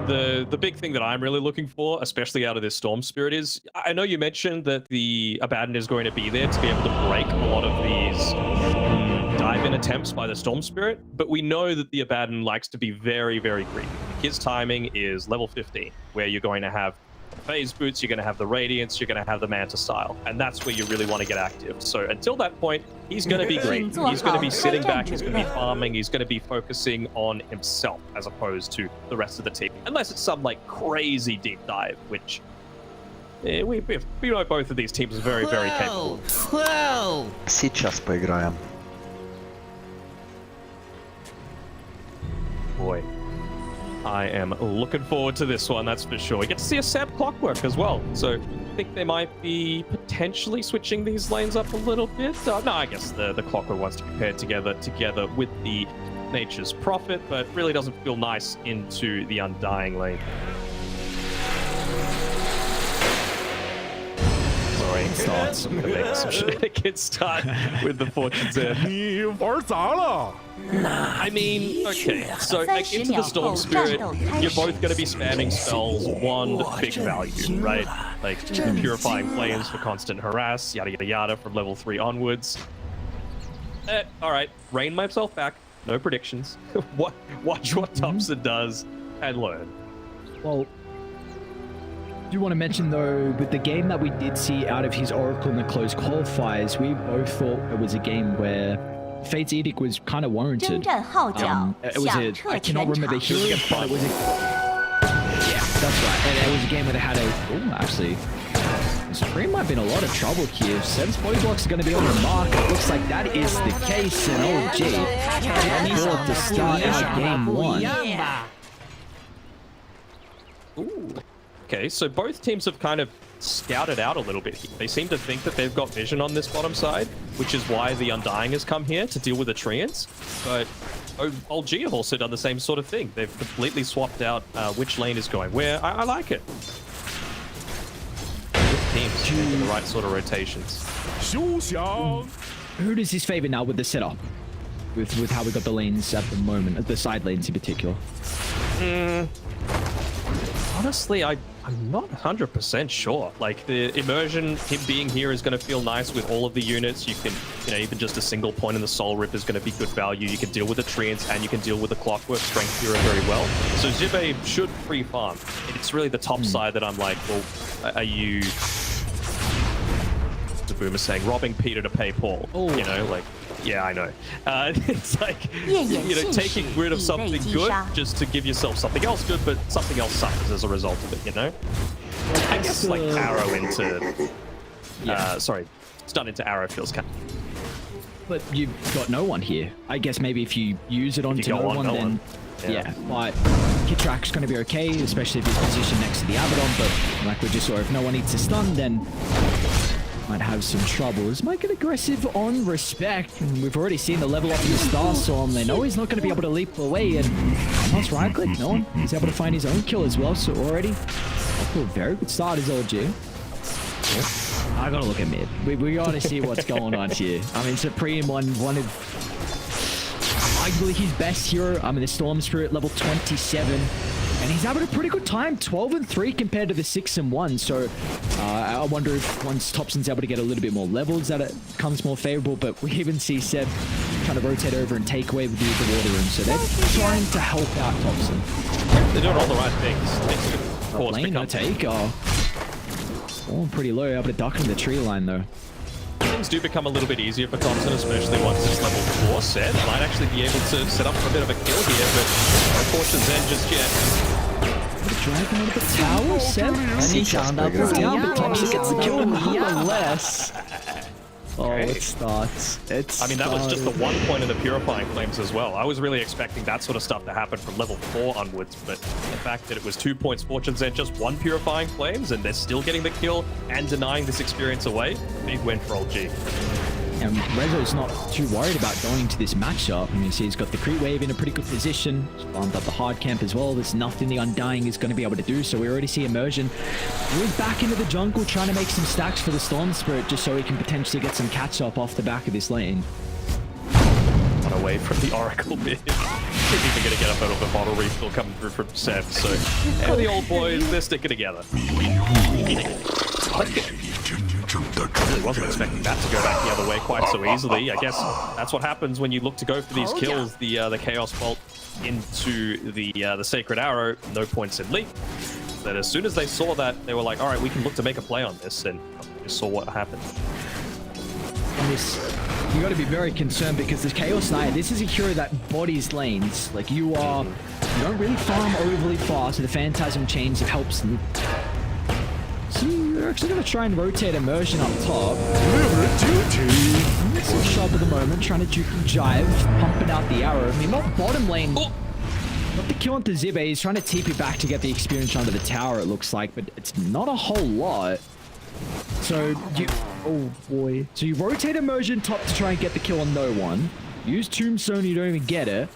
the big thing that I'm really looking for, especially out of this Storm Spirit, is I know you mentioned that the Abaddon is going to be there to be able to break a lot of these dive-in attempts by the Storm Spirit, but we know that the Abaddon likes to be very, very greedy. His timing is level 15, where you're going to have phase boots, you're going to have the Radiance, you're going to have the Manta style, and that's where you really want to get active. So until that point, he's going to be great. He's going to be sitting back, he's going to be farming, he's going to be focusing on himself as opposed to the rest of the team. Unless it's some like crazy deep dive, which we know both of these teams are very, very capable. Сейчас поиграем. Boy, I am looking forward to this one, that's for sure. We get to see a Sam Clockwork as well, so I think they might be potentially switching these lanes up a little bit. No, I guess the Clockwork wants to be paired together with the Nature's Prophet, but really doesn't feel nice into the Undying lane. Sorry, starts. I'm gonna make some shenanigans start with the Fortune's End. I mean, okay, so like, into the Storm Spirit, you're both going to be spamming spells, one big value, right? Like Purifying Flames for constant harass, yada yada yada from level 3 onwards. Alright, rein myself back, no predictions. Watch what Thompson does and learn. Well, I do want to mention though, with the game that we did see out of his Oracle in the closed qualifiers, we both thought it was a game where Fate's Edict was kind of warranted. It was I cannot remember who against, but it was a... Yeah, that's right. And it was a game where they had a... Oh, actually, Supreme might be in a lot of trouble here. Sev's body blocks are going to be on the mark. It looks like that is the case in Oldg. To start out game 1. Ooh. Okay, so both teams have kind of scouted out a little bit here. They seem to think that they've got vision on this bottom side, which is why the Undying has come here to deal with the Treants. But Oldg have also done the same sort of thing. They've completely swapped out which lane is going where. I like it. Both teams making the right sort of rotations. Who does this favor now with the setup? With how we got the lanes at the moment, the side lanes in particular? Honestly, I'm not 100% sure. Like, the immersion, him being here is going to feel nice with all of the units. You can, even just a single point in the Soul Rip is going to be good value. You can deal with the Treants and you can deal with the Clockwork Strength Hero very well. So Zibe should free farm. It's really the top side that I'm like, well, are you... The Boomer saying, robbing Peter to pay Paul. Like... Yeah, I know. It's like, taking rid of something good just to give yourself something else good, but something else suffers as a result of it, I guess, like, arrow into... stun into arrow feels kind of... But you've got no one here. I guess maybe if you use it onto no one, then... Yeah, but Kitrak's going to be okay, especially if he's positioned next to the Abaddon, but like we just saw, if no one needs to stun, then... might have some trouble. Is Mike aggressive on Respect? And we've already seen the level up in the Starstorm. They know he's not going to be able to leap away, and once right click, no one. He's able to find his own kill as well, so already off to a very good start is Oldg. I gotta look at mid. We gotta see what's going on here. I mean, Supreme one of arguably his best hero. I mean, the Storm Spirit level 27. And he's having a pretty good time, 12-3 compared to the 6-1. So I wonder if once Thompson's able to get a little bit more levels, that it becomes more favorable. But we even see Seb trying to rotate over and take away with the water room. So they're trying to help out Thompson. They're doing all the right things. Of course, lane, no take. Oh, pretty low, able to duck in the tree line though. Things do become a little bit easier for Thompson, especially once it's level 4 set. Might actually be able to set up for a bit of a kill here, but Fortune's End just yet. Dragon out of the tower, Seb. And he found out the down, but Thompson gets the kill nonetheless. Oh, it starts. I mean, that was just the 1 point in the Purifying Flames as well. I was really expecting that sort of stuff to happen from level 4 onwards, but the fact that it was 2 points Fortune's End, just 1 Purifying Flames, and they're still getting the kill and denying this experience away, big win for Oldg. And Rezo's not too worried about going to this matchup. I mean, see, he's got the Crete Wave in a pretty good position. He's farmed up the hard camp as well. There's nothing the Undying is going to be able to do. So we already see Immersion move back into the jungle, trying to make some stacks for the Storm Spirit, just so he can potentially get some catch up off the back of this lane. Not away from the Oracle mid. He's even going to get a bit of a bottle refill coming through from Seb. So, and the old boys, they're sticking together. I wasn't expecting that to go back the other way quite so easily. I guess that's what happens when you look to go for these kills. The Chaos Bolt into the Sacred Arrow, no points in leap. That as soon as they saw that, they were like, all right, we can look to make a play on this, and just saw what happened. And this, you got to be very concerned because this Chaos Knight, this is a hero that bodies lanes. Like you don't really farm overly fast. So the Phantasm Chains helps them. So they're actually going to try and rotate Immersion up top. It's a shot at the moment, trying to juke and jive, pumping out the arrow. I mean, not bottom lane. Not the kill onto Zibe. He's trying to TP back to get the experience under the tower, it looks like, but it's not a whole lot. So you, oh boy. So you rotate Immersion top to try and get the kill on no one. Use Tombstone, you don't even get it.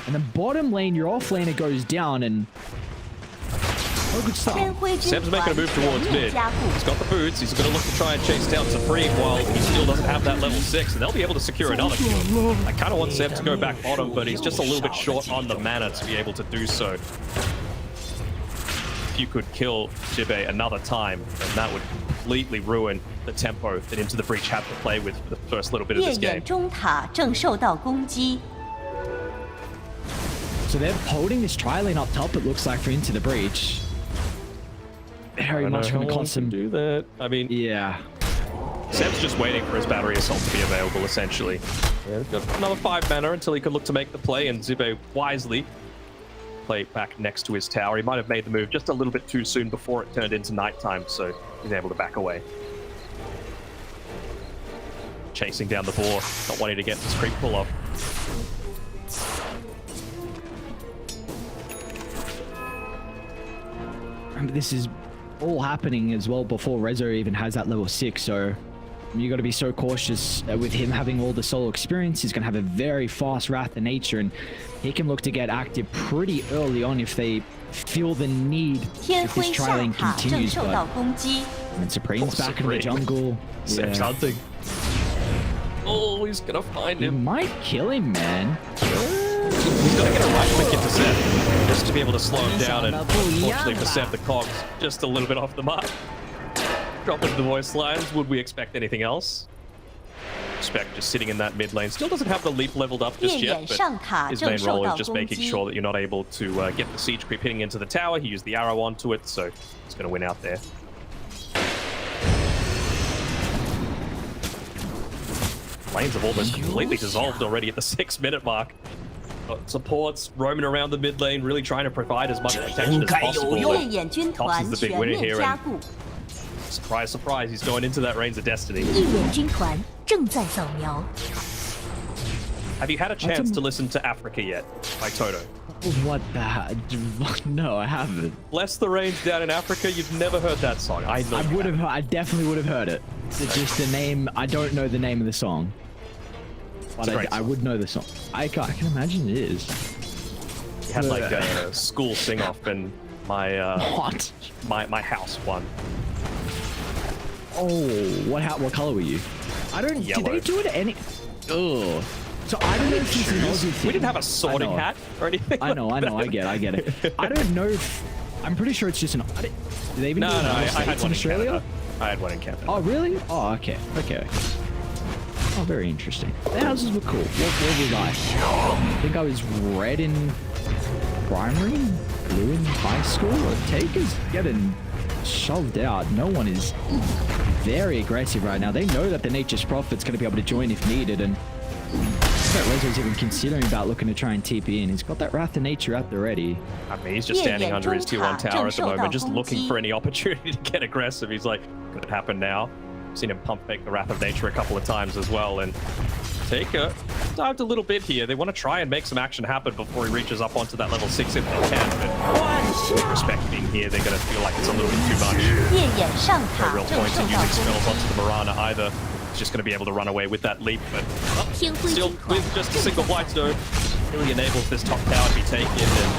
And then bottom lane, your off laner goes down and... Oh, good stuff. Seb's making a move towards mid. He's got the boots. He's going to look to try and chase down Supreme while he still doesn't have that level 6. And they'll be able to secure another kill. I kind of want Seb to go back bottom, but he's just a little bit short on the mana to be able to do so. If you could kill Jibe another time, then that would completely ruin the tempo that Into the Breach had to play with for the first little bit of this game. So they're holding this tri-lane up top, it looks like, for Into the Breach. Very much going to cost him. Do that. I mean, yeah. Seb's just waiting for his battery assault to be available, essentially. Yeah, got another 5 mana until he could look to make the play, and Zibe wisely play back next to his tower. He might have made the move just a little bit too soon before it turned into nighttime, so he's able to back away. Chasing down the boar, not wanting to get this creep pull off. And this is all happening as well before Rezo even has that level 6, so you got to be so cautious with him having all the solo experience. He's going to have a very fast Wrath of Nature, and he can look to get active pretty early on if they feel the need if this tri-lane continues. But and Supreme's back in the jungle. Seb's hunting. Oh, he's going to find him. He might kill him, man. He's got to get a right click into Seb just to be able to slow him down, and unfortunately for Seb, the cogs just a little bit off the mark. Drop into the voice lines. Would we expect anything else? Spec just sitting in that mid lane. Still doesn't have the leap leveled up just yet, but his main role is just making sure that you're not able to get the siege creep hitting into the tower. He used the arrow onto it, so he's going to win out there. Lanes have almost completely dissolved already at the 6-minute mark. Got supports roaming around the mid lane, really trying to provide as much protection as possible. Tops is the big winner here, and surprise, surprise, he's going into that Reigns of Destiny. Have you had a chance to listen to Africa yet by Toto? What the? No, I haven't. Bless the Rains down in Africa. You've never heard that song. I know. I definitely would have heard it. It's just the name. I don't know the name of the song. But I would know the song. I can imagine it is. You had like a school sing-off, and my house won. Oh, what color were you? I don't. Yellow. Did they do it any? Oh. So I don't know if it's an Aussie thing. We didn't have a sorting hat or anything. I know. I get it. I don't know if. I'm pretty sure it's just an. Do they even do it I had one in Australia? Canada. I had one in Canada. Oh really? Oh okay. Oh, very interesting. The houses were cool. What was I? I think I was red in primary, blue in high school. Taker's getting shoved out. No one is very aggressive right now. They know that the Nature's Prophet's going to be able to join if needed, and that Rezo's even considering about looking to try and TP in. He's got that Wrath of Nature out there ready. I mean, he's just standing under his tier 1 tower at the moment, just looking for any opportunity to get aggressive. He's like, could it happen now? Seen him pump fake the Wrath of Nature a couple of times as well, and Taker dived a little bit here. They want to try and make some action happen before he reaches up onto that level 6 if they can, but respect being here, they're going to feel like it's a little bit too much. No real point in using spells onto the Mirana either. He's just going to be able to run away with that leap, but still with just a single Blightstone, really enables this top tower to be taken, and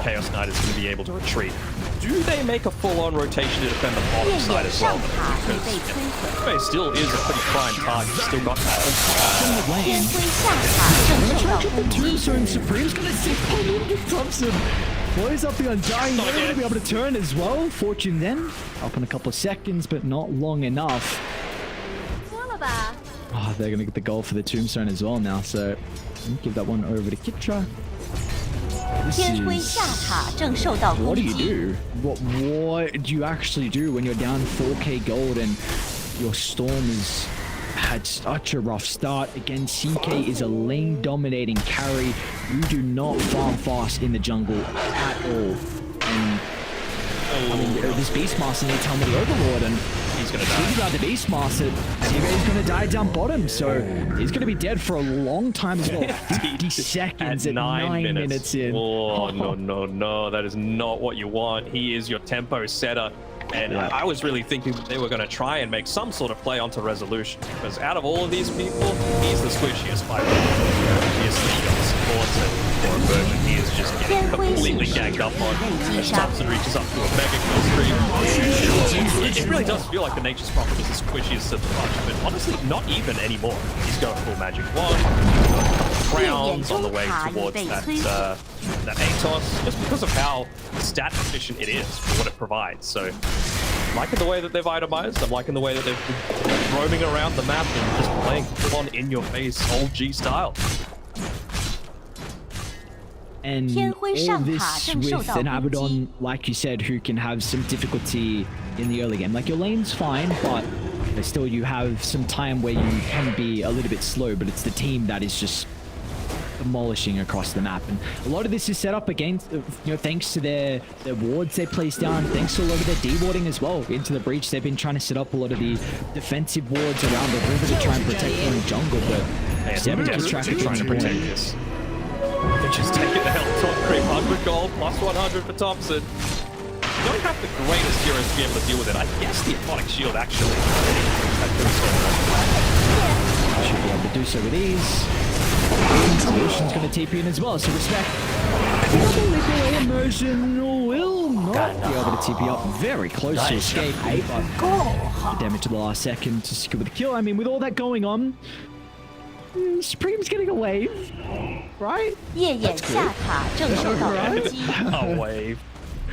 Chaos Snyder's going to be able to retreat. Do they make a full-on rotation to defend the bottom side as well? Because Wei still is a pretty prime target. Still got that. Tombstone Supreme's gonna see Oldg Thompson. Boys up the Undying. They're going to be able to turn as well. Fortune then up in a couple of seconds, but not long enough. Oh, they're going to get the goal for the Tombstone as well now. So give that one over to Kitra. What do you do? What do you actually do when you're down 4k gold and your Storm has had such a rough start? Again, CK is a lane dominating carry. You do not farm fast in the jungle at all. And I mean, this Beastmaster needs Helmet of the Overlord, and he's going to die. Speaking about the Beastmaster, CK's going to die down bottom, so he's going to be dead for a long time as well. 50 seconds at 9 minutes in. Oh, no. That is not what you want. He is your tempo setter. And I was really thinking that they were going to try and make some sort of play onto Resolution, because out of all of these people, he's the squishiest fighter. Obviously, he got supports and for a version, he is just getting completely gagged up on. As Thompson reaches up to a mega kill streak. It really does feel like the Nature's Prophet is the squishiest of the bunch, but honestly, not even anymore. He's going full Magic Wand. Crowns on the way towards that ATOS, just because of how stat efficient it is for what it provides. So, I'm liking the way that they've itemized. I'm liking the way that they've been roaming around the map and just playing full-on in-your-face Oldg style. And all this with an Abaddon, like you said, who can have some difficulty in the early game. Like, your lane's fine, but still you have some time where you can be a little bit slow, but it's the team that is just demolishing across the map. And a lot of this is set up against, thanks to their wards they place down, thanks to a lot of their dewarding as well into the breach. They've been trying to set up a lot of the defensive wards around the river to try and protect their own jungle, but they're trying to protect this. They're just taking the hell top creep, 100 gold, plus 100 for Thompson. You don't have the greatest heroes to be able to deal with it. I guess the Aquatic Shield actually. Should be able to do so with ease. Solution's going to TP in as well, so respect. Immersion will not be able to TP up. Very close to escape, but damage to the last second to secure the kill. I mean, with all that going on, Supreme's getting a wave, right? That's good. A wave.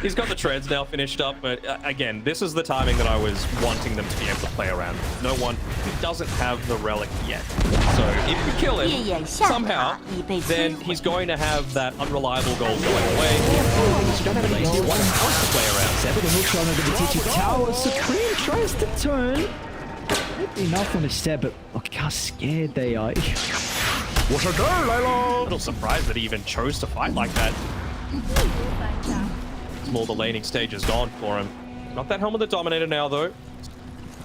He's got the treads now finished up, but again, this is the timing that I was wanting them to be able to play around. No one who doesn't have the relic yet. So if we kill him somehow, then he's going to have that unreliable gold going away. You don't have anyone else to play around. Seven will try over the teacher tower. Supreme tries to turn. Maybe enough on a step, but look how scared they are. What a girl, Lilo! A little surprised that he even chose to fight like that. More the laning stage is gone for him. Not that Helmet of the Dominator now, though.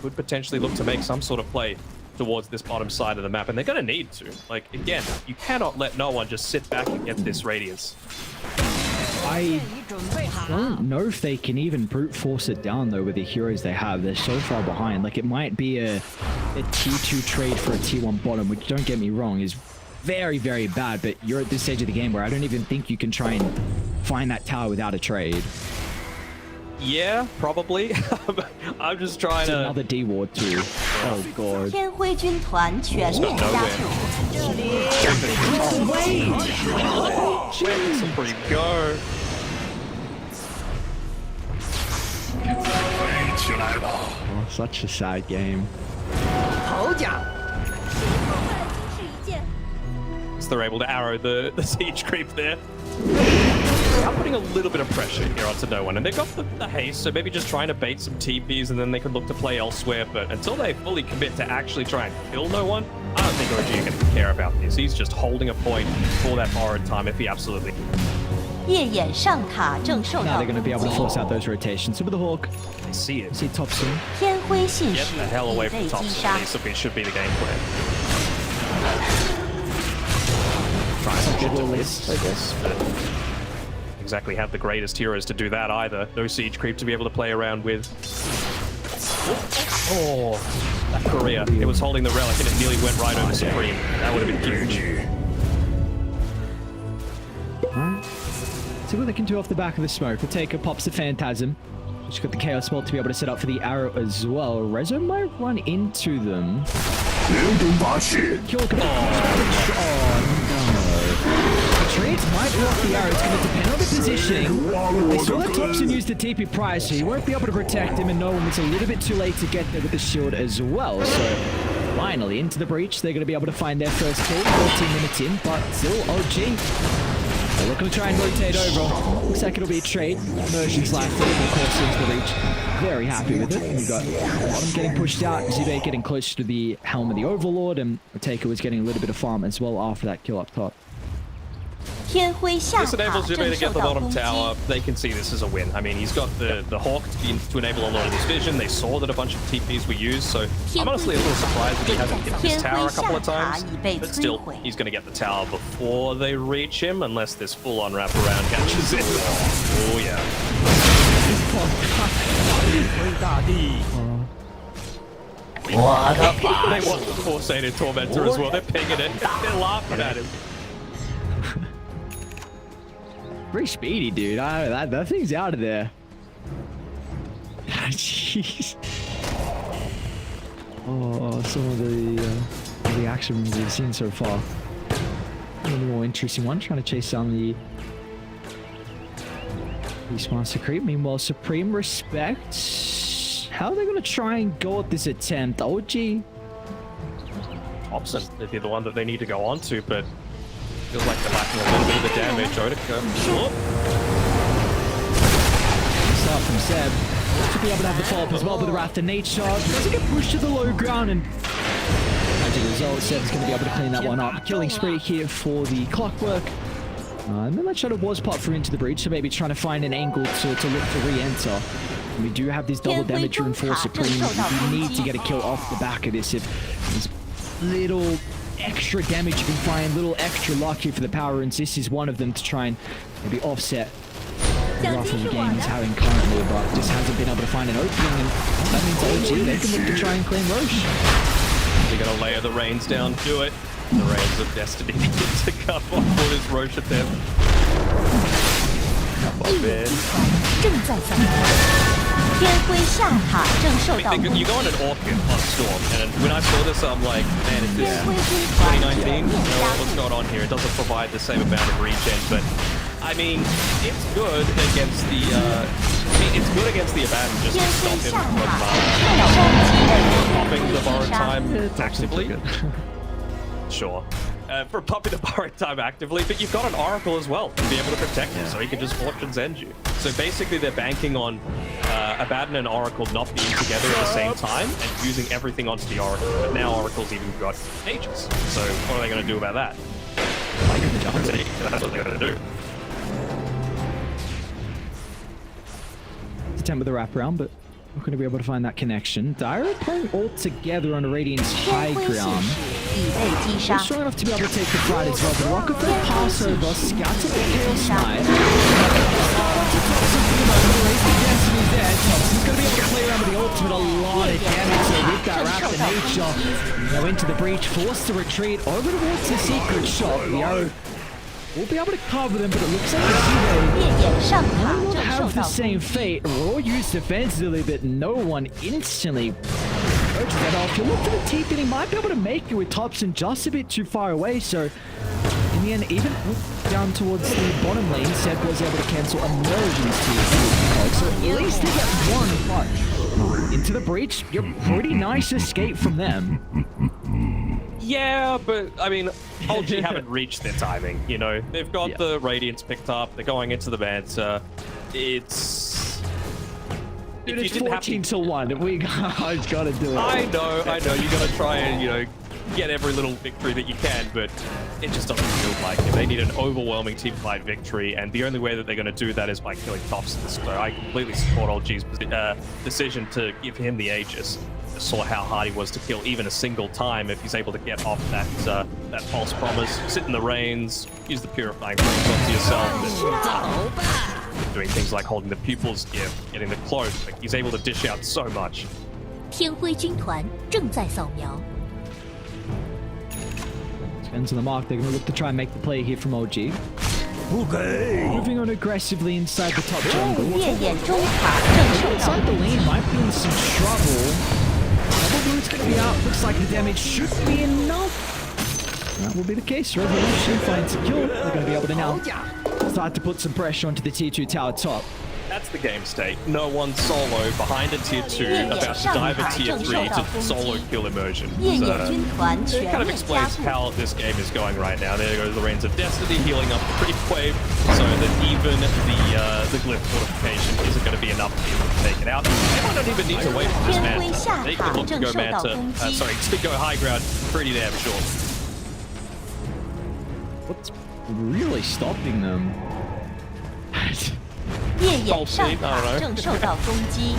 Could potentially look to make some sort of play towards this bottom side of the map, and they're going to need to. Like, again, you cannot let no one just sit back and get this radius. I don't know if they can even brute force it down, though, with the heroes they have. They're so far behind. Like, it might be a T2 trade for a T1 bottom, which, don't get me wrong, is very, very bad, but you're at this stage of the game where I don't even think you can try and find that tower without a trade. Yeah, probably. I'm just trying to... Another D ward too. Oh god. Pretty go. Oh, such a sad game. So they're able to arrow the siege creep there. They are putting a little bit of pressure here onto no one, and they've got the haste, so maybe just trying to bait some TPs, and then they could look to play elsewhere. But until they fully commit to actually try and kill no one, I don't think OG are going to care about this. He's just holding a point for that borrowed time if he absolutely can. Now they're going to be able to force out those rotations. So with the Hawk, they see it. See Thompson. Get the hell away from Thompson. This should be the game plan. Try some good list, I guess, but exactly have the greatest heroes to do that either. No siege creep to be able to play around with. Oh, that Korea. It was holding the relic and it nearly went right over Supreme. That would have been huge. See what they can do off the back of the smoke. Taker pops the Phantasm. Just got the Chaos Bolt to be able to set up for the arrow as well. Rezo might run into them. Kill Trades might block the arrow. It's going to depend on the positioning. They saw that Thompson used the TP prior, so he won't be able to protect him, and no one was a little bit too late to get there with the shield as well. So finally, into the breach, they're going to be able to find their first kill. 14 minutes in, but still OG. They're looking to try and rotate over. Looks like it'll be a trade. Immersion's left, of course, into the breach. Very happy with it. We've got Bottom getting pushed out, Zibe getting closer to the helm of the Overlord, and Taker was getting a little bit of farm as well after that kill up top. This enables Zibe to get the bottom tower. They can see this as a win. I mean, he's got the Hawk to enable a lot of his vision. They saw that a bunch of TPs were used, so I'm honestly a little surprised that he hasn't hit this tower a couple of times. But still, he's going to get the tower before they reach him, unless this full-on wraparound catches him. Oh, yeah. They want the Forsated Tormentor as well. They're pinging it. They're laughing at him. Very speedy, dude. That thing's out of there. Jeez. Oh, some of the action moves we've seen so far. One of the more interesting one, trying to chase down the Beastmaster creep. Meanwhile, Supreme Respect. How are they going to try and go at this attempt? OG. Thompson, they'd be the one that they need to go on to, but feels like they're lacking a little bit of the damage. Sure. Start from Seb. To be able to have the follow-up as well with the Wrath and Nate charge. Doesn't get pushed to the low ground, and as a result, Seb's going to be able to clean that one up. Killing spree here for the Clockwork. And then that shadow was popped through into the breach, so maybe trying to find an angle to look to re-enter. And we do have this double damage rune for Supreme. We need to get a kill off the back of this. If there's little extra damage you can find, little extra luck here for the power runes, this is one of them to try and maybe offset the rough of the game he's having currently, but just hasn't been able to find an opening, and that means OG, they can look to try and claim Roche. They're going to layer the reins down, do it. The reins of destiny need to come off for this Roche attempt. Come on, man. You go on an Orchid on Storm, and when I saw this, I'm like, man, is this 2019? What's going on here? It doesn't provide the same amount of regen, but I mean, it's good against the Abaddon just to stop him from popping the borrowed time actively. Sure. For popping the borrowed time actively, but you've got an Oracle as well to be able to protect him, so he can just Fortune's End you. So basically they're banking on Abaddon and Oracle not being together at the same time and using everything onto the Oracle. But now Oracle's even got Aegis. So what are they going to do about that? That's what they're going to do. Attempt with the wraparound, but not going to be able to find that connection. Dire playing all together on the Radiant's high ground. They're strong enough to be able to take the fight as well. The Rocket will pass over, scatter the Chaos Knight. Destiny's there. Thompson's going to be able to play around with the ultimate, a lot of damage. So with that Wrath of Nature, go into the breach, forced to retreat over towards the secret shop. The arrow will be able to cover them, but it looks like the will have the same fate. Raw used defensively, but no one instantly urges that off. You look for the TP, and he might be able to make it with Thompson just a bit too far away. So in the end, even down towards the bottom lane, Seb was able to cancel Immersion's TP. So at least they get one punch into the breach. You're pretty nice escape from them. Yeah, but I mean, Oldg haven't reached their timing, you know. They've got the Radiance picked up, they're going into the banter. It's... Dude, it's 14 to 1. We guys gotta do it. I know, you gotta try and, you know, get every little victory that you can, but it just doesn't feel like it. They need an overwhelming team fight victory, and the only way that they're going to do that is by killing Thompson. So I completely support Oldg's decision to give him the Aegis. Saw how hard he was to kill even a single time if he's able to get off that false promise, sit in the reins, use the purifying flames onto yourself, and doing things like holding the pupil's gift, getting the cloak. Like, he's able to dish out so much. 天辉军团正在扫描。 Depends on the mark. They're going to look to try and make the play here from OG. Moving on aggressively inside the top jungle. 烈焰中塔正受到 Inside the lane might be in some trouble. Double Blue's gonna be out. Looks like the damage should be enough. That will be the case. Revolution finds a kill. They're gonna be able to now start to put some pressure onto the tier 2 tower top. That's the game state. No one solo behind a tier 2 about to dive a tier 3 to solo kill immersion. 烈焰军团 It 全 kind of 面加 explains 固。 how this game is going right now. There goes the Reigns of Destiny healing up the creep wave, so that even the glyph fortification isn't going to be enough to be able to take it out. Everyone don't even need to wait for this Manta. They can look to go Manta, to go high ground pretty damn sure. What's really stopping them? 烈焰上塔正受到攻击。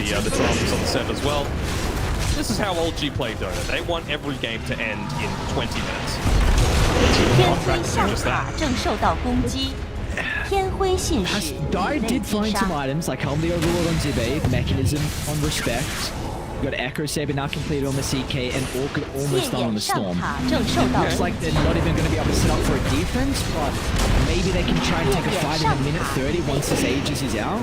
Got the drums on the set as well. This is how Oldg play Dota. They want every game to end in 20 minutes. 天辉上塔正受到攻击。天辉信使 Dai did find some items like Helm the Overlord on Zibe, Mechanism on Respect. Got Echo Saber now completed on the CK and Orchid almost done on the Storm. Looks like they're not even going to be able to set up for a defense, but maybe they can try and take a fight in a minute 30 once this Aegis is out.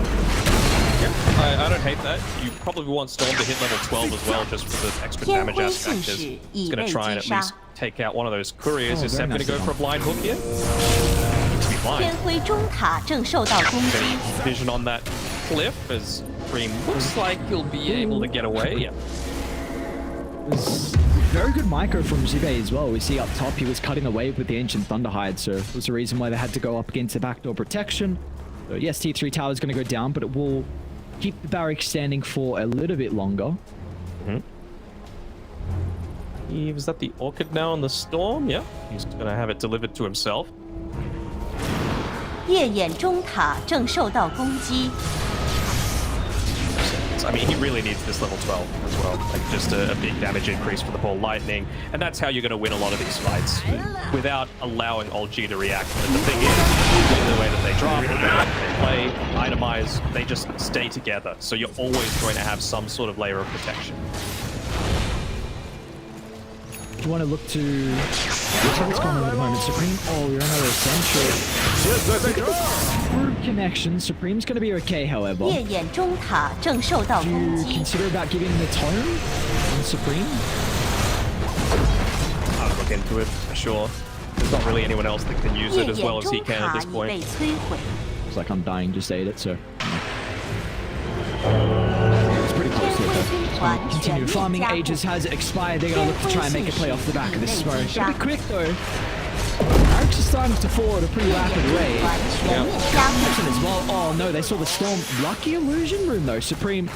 Yep, I don't hate that. You probably want Storm to hit level 12 as well, just for the extra damage aspect. He's going to try and at least take out one of those couriers. Is Seb going to go for a blind hook here? Looks to be blind. 天辉中塔正受到攻击。 Vision on that cliff as Cream looks like he'll be able to get away. Yeah. Very good micro from Zibe as well. We see up top he was cutting the wave with the Ancient Thunderhide, so it was the reason why they had to go up against the backdoor protection. So yes, T3 tower is going to go down, but it will keep the barrack standing for a little bit longer. Is that the Orchid now on the Storm? Yeah, he's going to have it delivered to himself. 烈焰中塔正受到攻击。 I mean, he really needs this level 12 as well. Like, just a big damage increase for the ball lightning. And that's how you're going to win a lot of these fights, without allowing Oldg to react. But the thing is, the way that they draft, the way that they play, itemize, they just stay together. So you're always going to have some sort of layer of protection. Do you want to look to... What's going on at the moment? Supreme? Oh, you're another Sentry. Through connection. Supreme's going to be okay, however. 烈焰中塔正受到 Do 攻 you 击。 consider about giving the tone on Supreme? I'll look into it, for sure. There's not really anyone else that can use 烈 it as 焰 well as he 中 can at 塔 this 已被 point. 摧毁。 Looks like I'm dying just ate it, so... It's pretty close to it, though. Continue farming. Aegis has expired. They're going to look to try and make a play off the back of this smoke. Gotta be quick, though. Barracks is starting to fall at a pretty rapid rate. 全面加固。 As well. Oh, no, they saw the Storm. Lucky illusion room, though. Supreme...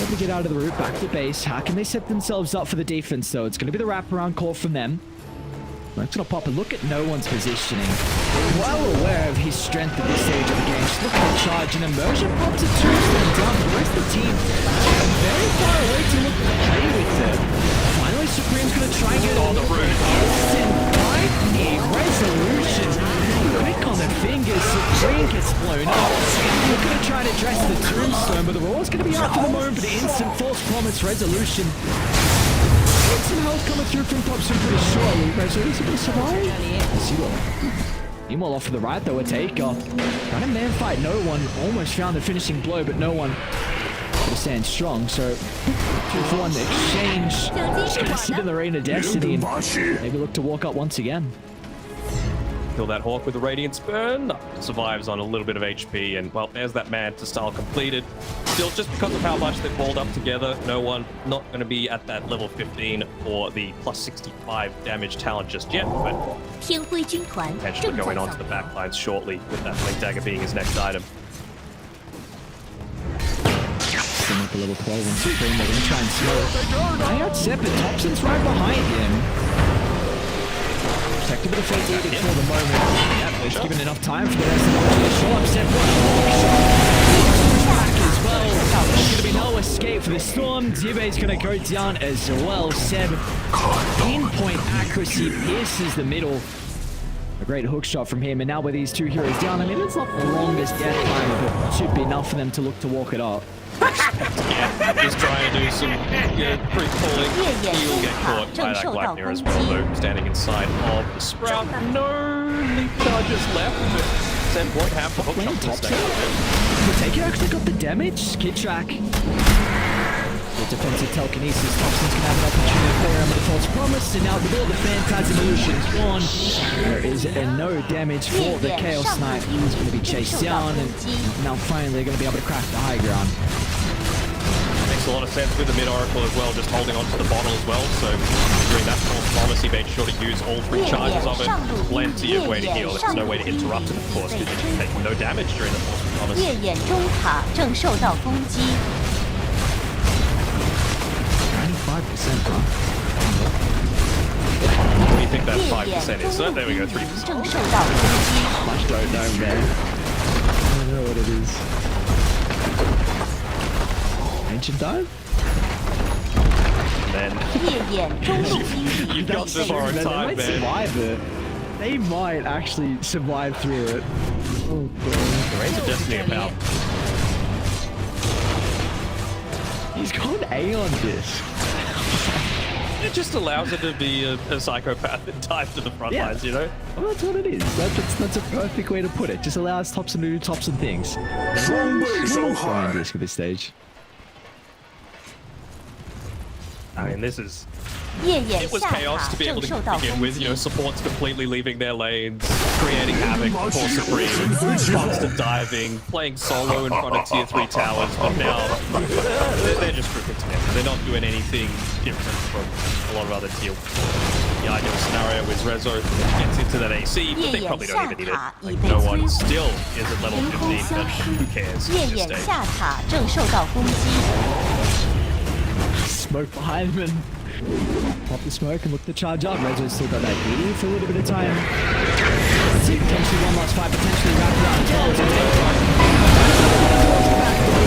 Able to get out of the route, back to base. How can they set themselves up for the defense, though? It's going to be the wraparound call from them. That's going to pop a look at no one's positioning. Well aware of his strength at this stage of the game. Just look at the charge and immersion pops a tombstone down. The rest of the team very far away to look to play with it. Finally, Supreme's going to try and get on the route. Lightning resolution. Quick on the fingers. Supreme gets blown up. We're going to try and address the tombstone, but the roar's going to be out for the moment. But instant false promise resolution. Some health coming through from top Supreme surely. Resolution will survive. Zero. Meanwhile, off to the right, though, a taker. Got a man fight. No one almost found the finishing blow, but no one will stand strong. So, 2-for-1 exchange. Just gonna sit in the Reign of Destiny and maybe look to walk up once again. Kill that Hawk with the Radiance Burn. Survives on a little bit of HP, and well, there's that Manta style completed. Still, just because of how much they've balled up together, no one not going to be at that level 15 for the plus 65 damage talent just yet, but 天辉军团 potentially 正在 going 扫 onto the 描。 backlines shortly, with that Blink Dagger being his next item. Bring up a level 12 on Supreme. They're going to try and slow. I out Sepp, but Thompson's right behind him. Protected with a fake edict for the moment. Yep, it's given enough time for the rest of the team to show up. Sepp back as well. There's going to be no escape for the Storm. Zibe's going to go down as well. Seb, pinpoint accuracy, pierces the middle. A great hook shot from him, and now with these two heroes down, I mean, it's not the longest death time, but it should be enough for them to look to walk it up. Yeah, just trying to do some pretty pulling. He'll get caught by that Glapnir as well, though, standing inside of the Sprout. No leap charges left, but Zen won't have the hook shot to stay with it. The Taker actually got the damage. Kid track. The defensive telekinesis. Thompson's gonna have an opportunity to play around with the false promise, and now with all the Phantasm illusions gone, there is no damage for the Chaos Knight. He's gonna be chased down, and now finally they're gonna be able to crack the high ground. Makes a lot of sense with the mid Oracle as well, just holding onto the bottle as well. So during that false promise, he made sure to use all 3 charges of it. Plenty of way to heal. There's no way to interrupt it, of course, because you're taking no damage during the false promise. 烈焰中塔正受到攻击。 95%, huh? What do you think that 5% is? So there we go, 3%. 正受到攻击。 I don't know, man. I don't know what it is. Ancient Dive? And then 烈焰中路兵力 you've got to borrow They time, might man. survive it. They might actually survive through it. Oh, God. The Rains of Destiny are powerful. He's gone A on this. It just allows it to be a psychopath and dive to the front lines, you know? Well, that's what it is. That's a perfect way to put it. Just allows Thompson to do Thompson things. So hard risk at this stage. I mean, this is... 烈焰 It was 下 chaos 塔 to be able 正 to 受到 begin 攻 with, 击 you know, supports completely leaving their lanes, creating havoc for Supreme, constant diving, playing solo in front of tier 3 towers, but now they're just grouping together. They're not doing anything different from a lot of other tier 4. The ideal scenario is Rezo gets into that AC, but they probably don't even need it. Like, no one still is at level 15, but who cares? 烈 It's 焰 just a- 下塔正受到攻击。 Smoke behind him and pop the smoke and look to charge up. Rezo's still got that DD for a little bit of time. See potentially one last fight, potentially wrapped around as well.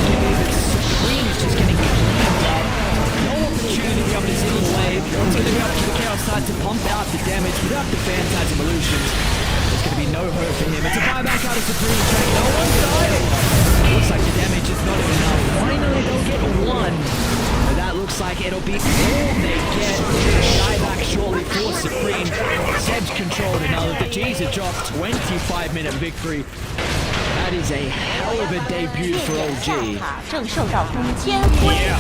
Supreme's just getting cleaned up. No opportunity to be able to zing away. He's going to be able to the Chaos side to pump out the damage without the Phantasm illusions. There's going to be no hope for him. It's a buyback out of Supreme train. No one's dying. Looks like the damage is not enough. Finally, they'll get one. But that looks like it'll be all they get. Buyback shortly for Supreme. Seb's controlled another. The G's have dropped. 25-minute victory. That is a hell of a debut for 烈焰下 Oldg. 塔正受到攻击。天辉 Yeah,